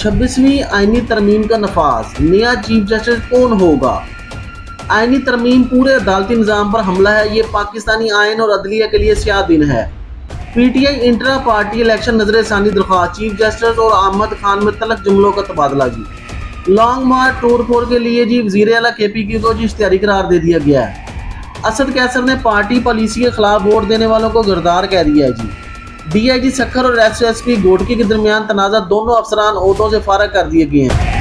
26वीं आईनी तरमीम का नफाज, नया चीफ जस्टिस कौन होगा? आईनी तरमीम पूरे अदालती निज़ाम पर हमला है। ये पाकिस्तानी आइन और अदलिया के लिए स्याह दिन है। पीटीआई इंट्रा पार्टी इलेक्शन नजर सानी दरख्वास्त, चीफ जस्टिस और अहमद खान में तलख जुमलों का तबादला जी। लॉन्ग मार्च टूर फोर के लिए जी वज़ीर आला KPQ को जी इश्तिहारी करार दे दिया गया है। असद कैसर ने पार्टी पॉलिसी के खिलाफ वोट देने वालों को गिरफ्तार कह दिया है जी। DIG सखर और SSP गोडकी के दरमियान तनाज़ा, दोनों अफसरान ओहदों से फारग कर दिए गए हैं।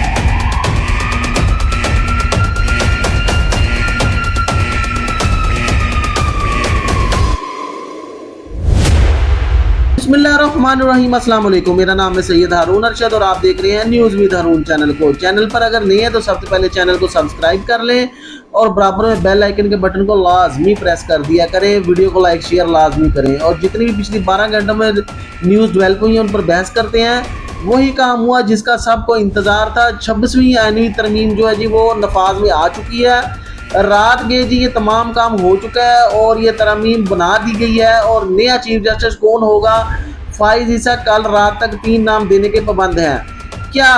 बिस्मिल्लाहिर्रहमानिर्रहीम, अस्सलाम वालेकुम। मेरा नाम है सैयद हारून अरशद और आप देख रहे हैं न्यूज़ विद हारून चैनल को। चैनल पर अगर नए हैं तो सबसे पहले चैनल को सब्सक्राइब कर लें और बराबर में बेल आइकन के बटन को लाजमी प्रेस कर दिया करें। वीडियो को लाइक शेयर लाजमी करें और जितनी भी पिछली 12 घंटों में न्यूज़ डेवलप हुई है उन पर बहस करते हैं। वही काम हुआ जिसका सबको इंतज़ार था। 26वीं आईनी तरमीम जो है जी वो नफाज में आ चुकी है। रात के जी ये तमाम काम हो चुका है और ये तरमीम बना दी गई है। और नया चीफ जस्टिस कौन होगा? फाइज ईसा कल रात तक 3 नाम देने के पाबंद हैं। क्या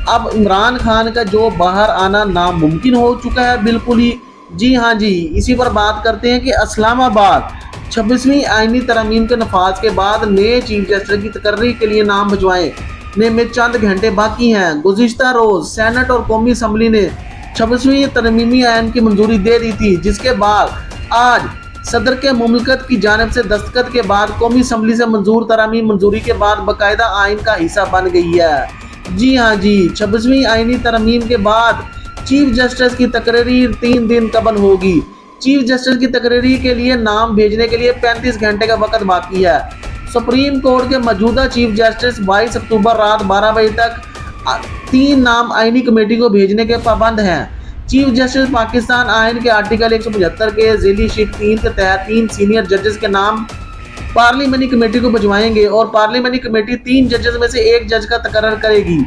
अब इमरान खान का जो बाहर आना नामुमकिन हो चुका है? बिल्कुल ही जी हाँ जी। इसी पर बात करते हैं कि इस्लामाबाद 26वीं आईनी तरमीम के नफाज के बाद नए चीफ जस्टिस की तकर्री के लिए नाम भिजवाने में चंद घंटे बाकी हैं। गुज़िश्ता रोज़ सेनेट और कौमी असम्बली ने 26वीं तरमीमी आइन की मंजूरी दे दी थी, जिसके बाद आज सदर के मुमलकत की जानिब से दस्तखत के बाद कौमी असम्बली से मंजूर तरामीम मंजूरी के बाद बाकायदा आइन का हिस्सा बन गई है। जी हाँ जी। 26वीं आइनी तरमीम के बाद चीफ जस्टिस की तकरीरी 3 दिन कबल होगी। चीफ जस्टिस की तकरीरी के लिए नाम भेजने के लिए 35 घंटे का वक्त बाकी है। सुप्रीम कोर्ट के मौजूदा चीफ जस्टिस 22 अक्टूबर रात 12 बजे तक 3 नाम आईनी कमेटी को भेजने के पाबंद हैं। चीफ जस्टिस पाकिस्तान आइन के आर्टिकल 175 के ज़ेली शीट 3 के तहत 3 सीनियर जजेस के नाम पार्लियामेंट्री कमेटी को भिजवाएंगे और पार्लियामेंट्री कमेटी 3 जजेस में से 1 जज का तकर्रर करेगी।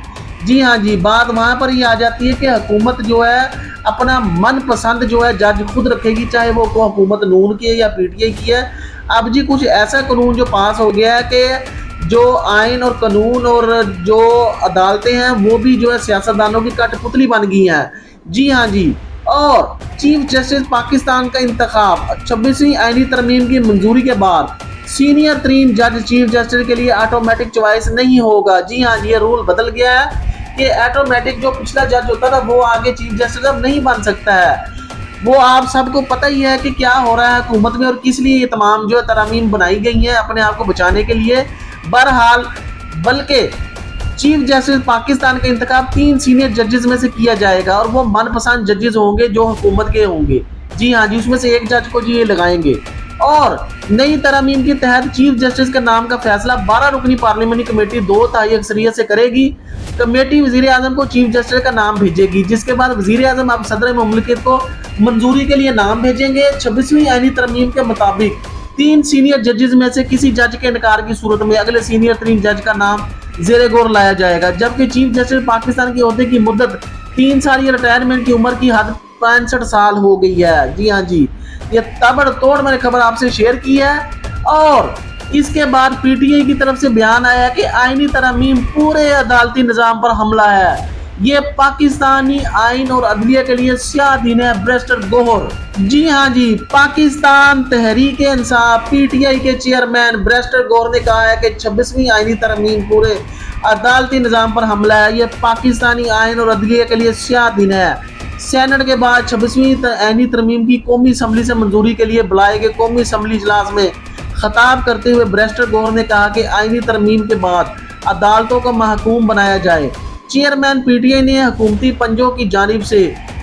जी हाँ जी। बात वहाँ पर ही आ जाती है कि हुकूमत जो है अपना मनपसंद जो है जज खुद रखेगी, चाहे वो हुकूमत नून की है या PTI की है। अब जी कुछ ऐसा कानून जो पास हो गया है कि जो आइन और कानून और जो अदालतें हैं वो भी जो है सियासतदानों की कठपुतली बन गई हैं। जी हाँ जी। और चीफ जस्टिस पाकिस्तान का इंतखाब 26वीं आईनी तरमीम की मंजूरी के बाद सीनियर 3 जज चीफ जस्टिस के लिए ऑटोमेटिक चॉइस नहीं होगा। जी हाँ जी। ये रूल बदल गया है कि ऑटोमेटिक जो पिछला जज होता था वो आगे चीफ जस्टिस अब नहीं बन सकता है। वो आप सबको पता ही है कि क्या हो रहा है हुकूमत में और किस लिए ये तमाम जो है तरमीम बनाई गई है अपने आप को बचाने के लिए। बहरहाल बल्कि चीफ जस्टिस पाकिस्तान का इंतखाब 3 सीनियर जजेस में से किया जाएगा और वो मनपसंद जजेस होंगे जो हुकूमत के होंगे। जी हाँ जी। उसमें से 1 जज को जी ये लगाएंगे। और नई तरमीम के तहत चीफ जस्टिस के नाम का फैसला 12 रुकनी पार्लियामेंट्री कमेटी 2/3 अक्सरियत से करेगी। कमेटी वज़ीर आज़म को चीफ जस्टिस का नाम भेजेगी, जिसके बाद वज़ीर आज़म अब सदर मुमलिकत को मंजूरी के लिए नाम भेजेंगे। 26वीं आईनी तरमीम के मुताबिक 3 सीनियर जजेस में से किसी जज के इनकार की सूरत में अगले सीनियर 3 जज का नाम ज़ेरे गौर लाया जाएगा। जबकि चीफ जस्टिस पाकिस्तान की ओहदे की मुद्दत 3 साल या रिटायरमेंट की उम्र की हद 65 साल हो गई है। जी हाँ जी। ये ताबड़तोड़ मैंने खबर आपसे शेयर की है। और इसके बाद PTI की तरफ से बयान आया कि आईनी तरमीम पूरे अदालती निज़ाम पर हमला है। ये पाकिस्तानी आइन और अदलिया के लिए स्याह दिन है। बैरिस्टर गौहर। जी हाँ जी। पाकिस्तान तहरीक इंसाफ PTI के चेयरमैन बैरिस्टर गौहर ने कहा है कि 26वीं आईनी तरमीम पूरे अदालती निज़ाम पर हमला है। ये पाकिस्तानी आइन और अदलिया के लिए स्याह दिन है। सेनेट के बाद 26वीं आईनी तरमीम की कौमी असम्बली से मंजूरी के लिए बुलाए गए कौमी असम्बली इजलास में खिताब करते हुए बैरिस्टर गौहर ने कहा कि आईनी तरमीम के बाद अदालतों को महकूम बनाया जाए। चेयरमैन PTI ने हुकूमती पंजों की जानिब से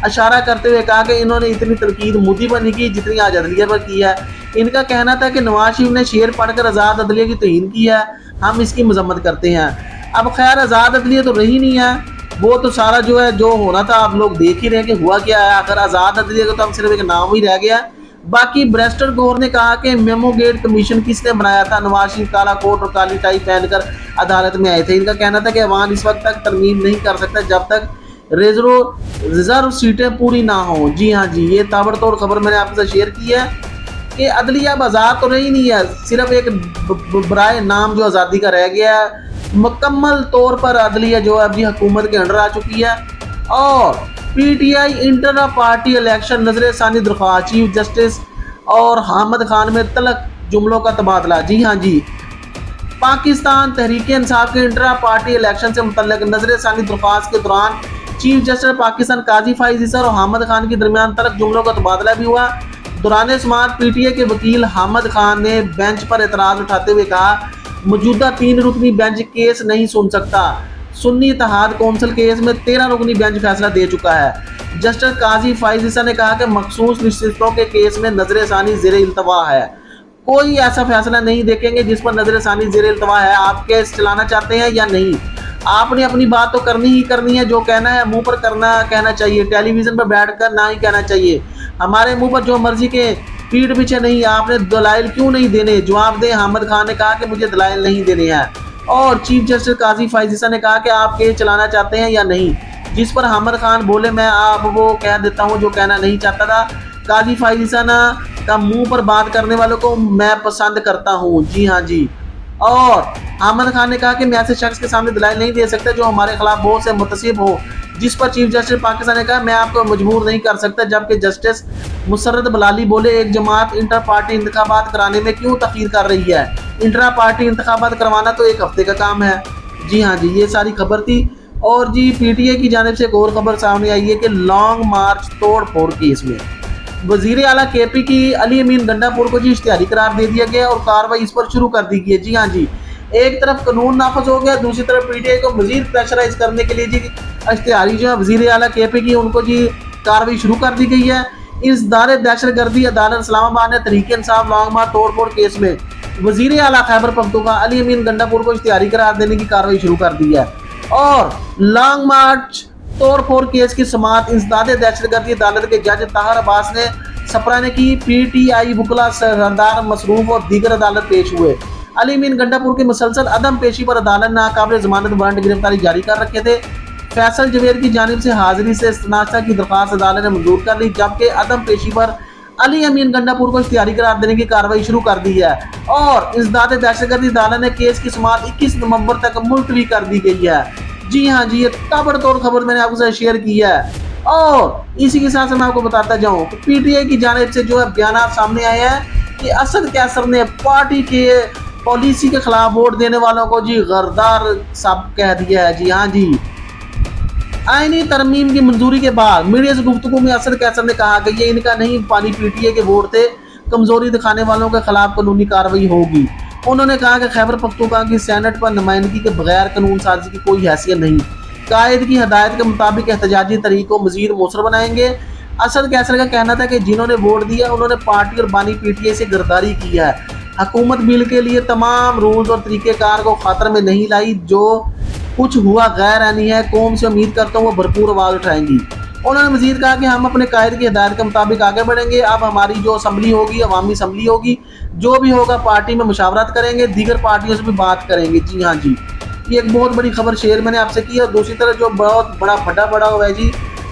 इशारा करते हुए कहा कि इन्होंने इतनी तनकीद मोदी पर नहीं की जितनी आज अदलिया पर की है। इनका कहना था कि नवाज शरीफ ने शेर पढ़कर आज़ाद अदलिया की तौहीन की है, हम इसकी मजम्मत करते हैं। अब खैर आज़ाद अदलिया तो रही नहीं है, वो तो सारा जो है जो होना था आप लोग देख ही रहे हैं कि हुआ क्या है। आखिर आज़ाद अदलिया का तो हम सिर्फ एक नाम ही रह गया। बाकी बैरिस्टर गौहर ने कहा कि मेमो गेट कमीशन किसने बनाया था? नवाज शरीफ काला कोट और काली टाई पहनकर अदालत में आए थे। इनका कहना था कि अवाम इस वक्त तक तरमीम नहीं कर सकता जब तक रिजर्व सीटें पूरी ना हो। जी हाँ जी। ये ताबड़तोड़ खबर मैंने आपके साथ शेयर की है कि अदलिया बाजार तो रही नहीं है, सिर्फ एक बराए नाम जो आज़ादी का रह गया है। मुकम्मल तौर पर अदलिया जो है अभी हुकूमत के अंडर आ चुकी है। और पीटीआई इंटर पार्टी इलेक्शन नजर सानी दरख्वास्त चीफ जस्टिस और हामिद खान में तलक जुमलों का तबादला। जी हाँ जी, पाकिस्तान तहरीक इंसाफ के इंटर पार्टी इलेक्शन से मुतल्लिक नजर सानी दरख्वास्त के दौरान चीफ जस्टिस पाकिस्तान काजी फाइज ईसा और हामिद खान के दरमियान तलक जुमलों का तबादला भी हुआ। दौरान समाअत पीटीए के वकील हामिद खान ने बेंच पर एतराज उठाते हुए कहा, मौजूदा 3 रुकनी बेंच केस नहीं सुन सकता। सुन्नी इत्तेहाद कौंसिल केस में 13 रुकनी बेंच फैसला दे चुका है। जस्टिस काजी फाइज ईसा ने कहा कि मखसूस नशिस्तों के केस में नजर सानी ज़ेर इल्तवा है। कोई ऐसा फैसला नहीं देखेंगे जिस पर नजर सानी ज़ेर इल्तवा है। आप केस चलाना चाहते हैं या नहीं? आपने अपनी बात तो करनी ही करनी है, जो कहना है मुंह पर कहना चाहिए, टेलीविजन पर बैठकर ना ही कहना चाहिए। हमारे मुंह पर जो मर्जी के पीठ पीछे नहीं, आपने दलाइल क्यों नहीं देने? जवाब दे। हामिद खान ने कहा कि मुझे दलाइल नहीं देने हैं। और चीफ जस्टिस काजी फाइज ईसा ने कहा कि आप केस चलाना चाहते हैं या नहीं, जिस पर हामिद खान बोले मैं आप वो कह देता हूँ जो कहना नहीं चाहता था। काजी फाइज ईसा का मुंह पर बात करने वालों को मैं पसंद करता हूँ। जी हाँ जी। और हामिद खान ने कहा कि मैं ऐसे शख्स के सामने दलाइल नहीं दे सकता जो हमारे खिलाफ बहुत से मुतसिब हो, जिस पर चीफ जस्टिस पाकिस्तान ने कहा मैं आपको मजबूर नहीं कर सकता। जबकि जस्टिस मुसर्रत बलाली बोले एक जमात इंटर पार्टी इंतखाबात कराने में क्यों तखीर कर रही है? इंटर पार्टी इंतखाबात करवाना तो 1 हफ्ते का काम है। जी हाँ जी, ये सारी खबर थी। और जी पीटीए की जानिब से एक और खबर सामने आई है कि लॉन्ग मार्च तोड़ फोड़ केस में वजीर आला केपी की अली अमीन गंडापुर को जी इश्तिहारी करार दे दिया गया और कार्रवाई इस पर शुरू कर दी गई है। जी हाँ जी, एक तरफ कानून नाफज हो गया, दूसरी तरफ पीटीआई को मजीद प्रेशराइज करने के लिए जी इश्तिहारी जो है वजीर आला केपी की उनको जी कार्रवाई शुरू कर दी गई है। इस दारे दहशतगर्दी अदालत इस्लामाबाद ने तहरीक इंसाफ लॉन्ग मार्च तोड़ फोड़ केस में वजीर आला खैबर पख्तूनख्वा अली अमीन गंडापुर को इश्तिहारी करार देने की कार्रवाई शुरू कर दी है। और लॉन्ग मार्च तोड़ फोड़ केस की समाअत इंसदाद दहशतगर्दी अदालत के जज ताहर अब्बास ने सपरा ने की। पीटीआई वकला सरदार मसरूफ और दीगर अदालत पेश हुए। अली अमीन गंडापुर के मुसलसल अदम पेशी पर अदालत ने नाकाबिल जमानत वारंट गिरफ्तारी जारी कर रखे थे। फैसल जवेर की जानिब से हाजिरी से इस्तनासा की दरख्वास्त अदालत ने मंजूर कर ली, जबकि अदम पेशी पर अली अमीन गंडापुर को इख्तियारी करार देने की कार्रवाई शुरू कर दी है। और इंसदाद दहशतगर्दी अदालत ने केस की समाअत 21 नवंबर तक मुलतवी कर दी गई है। जी हाँ जी, ये ताबड़तोड़ खबर मैंने आपके साथ शेयर की है। और इसी के साथ मैं आपको बताता जाऊं कि पीटीआई की जानिब से जो है बयान सामने आए हैं कि असद कैसर ने पार्टी के पॉलिसी के खिलाफ वोट देने वालों को जी गरदार साहब कह दिया है। जी हाँ जी, आईनी तरमीम की मंजूरी के बाद मीडिया से गुफ्तगू में असद कैसर ने कहा कि ये इनका नहीं पानी पीटीआई के वोट थे, कमजोरी दिखाने वालों के खिलाफ कानूनी कार्रवाई होगी। उन्होंने कहा कि खैबर पख्तूनख्वा की सेनेट पर नुमाइंदगी के बगैर कानून साजी की कोई हैसियत नहीं। कायद की हदायत के मुताबिक एहतजाजी तरीक को मजीद मौसर बनाएंगे। असद कैसर का कहना था कि जिन्होंने वोट दिया उन्होंने पार्टी और बानी पीटीआई से गिरफ्तारी की है। हुकूमत बिल के लिए तमाम रूल्स और तरीक़ेकार को खतरे में नहीं लाई। जो कुछ हुआ गैर आनी है, कौम से उम्मीद करता हूँ वो भरपूर आवाज़ उठाएंगी। उन्होंने मजीद कहा कि हम अपने कायद की हिदायत के मुताबिक आगे बढ़ेंगे। अब हमारी जो असम्बली होगी, अवामी असम्बली होगी, जो भी होगा पार्टी में मुशावरत करेंगे, दीगर पार्टियों से भी बात करेंगे। जी हाँ जी, ये एक बहुत बड़ी खबर शेयर मैंने आपसे की। और दूसरी तरफ जो बहुत बड़ा फटा पड़ा हुआ है जी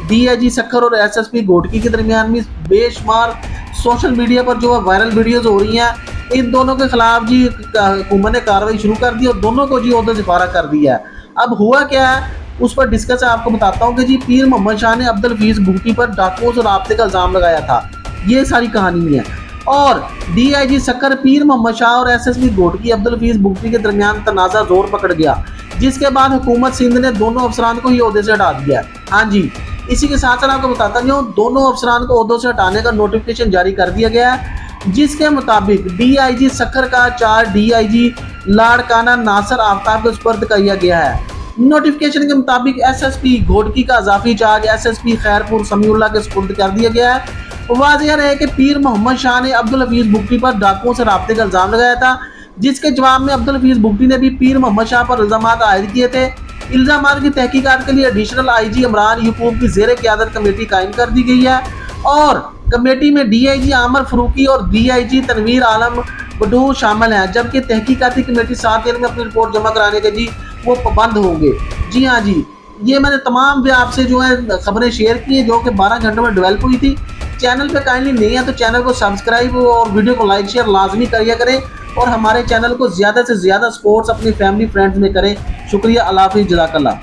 डीआईजी सक्खर और एसएसपी घोटकी के दरमियान में बेशुमार सोशल मीडिया पर जो वायरल वीडियोज़ हो रही हैं, इन दोनों के खिलाफ जी हुकूमत ने कार्रवाई शुरू कर दी और दोनों को जी ओहदे से फारा कर दिया है। अब हुआ क्या है उस पर डिस्कस आपको बताता हूँ कि जी पीर मोहम्मद शाह ने अब्दुल हफीज भुट्टी पर डाकुओं से राब्ते का इल्ज़ाम लगाया था। ये सारी कहानी है। और डीआईजी सक्खर, पीर मोहम्मद शाह और एसएसपी घोटकी अब्दुल हफीज भुट्टी के दरमियान तनाज़ा जोर पकड़ गया, जिसके बाद हुकूमत सिंध ने दोनों अफसरान को ही ओहदे से हटा दिया। हाँ जी, इसी के साथ साथ आपको बताता हूँ दोनों अफसरान को ओहदों से हटाने का नोटिफिकेशन जारी कर दिया गया है, जिसके मुताबिक डीआईजी सक्खर का चार्ज डीआईजी लाड़काना नासर आफ्ताब को सुपर्द किया गया है। नोटिफिकेशन के मुताबिक एसएसपी घोटकी का इजाफी चार्ज एसएसपी खैरपुर समीउल्लाह के सुपुर्द कर दिया गया है। वाज़ेह है कि पीर मोहम्मद शाह ने अब्दुल हफीज भुट्टी पर डाकुओं से राब्ते का इल्ज़ाम लगाया था, जिसके जवाब में अब्दुल हफीज भुट्टी ने भी पीर मोहम्मद शाह पर इल्ज़ाम आयद किए थे। इल्ज़ाम की तहकीकात के लिए एडिशनल आईजी इमरान यकूब की ज़ेर क़यादत कमेटी कायम कर दी गई है। और कमेटी में डीआईजी आमर फरूकी और डीआईजी तनवीर आलम बडू शामिल हैं, जबकि तहकीकाती कमेटी 7 दिन में अपनी रिपोर्ट जमा कराने के जी वो पाबंद होंगे। जी हाँ जी, ये मैंने तमाम भी आपसे जो है खबरें शेयर की हैं जो कि 12 घंटों में डेवलप हुई थी। चैनल पे काइंडली नहीं है तो चैनल को सब्सक्राइब और वीडियो को लाइक शेयर लाजमी करिए करें और हमारे चैनल को ज़्यादा से ज़्यादा स्पोर्ट्स अपनी फैमिली फ्रेंड्स में करें। शुक्रिया, अल्लाह हाफिज़, जज़ाकल्लाह।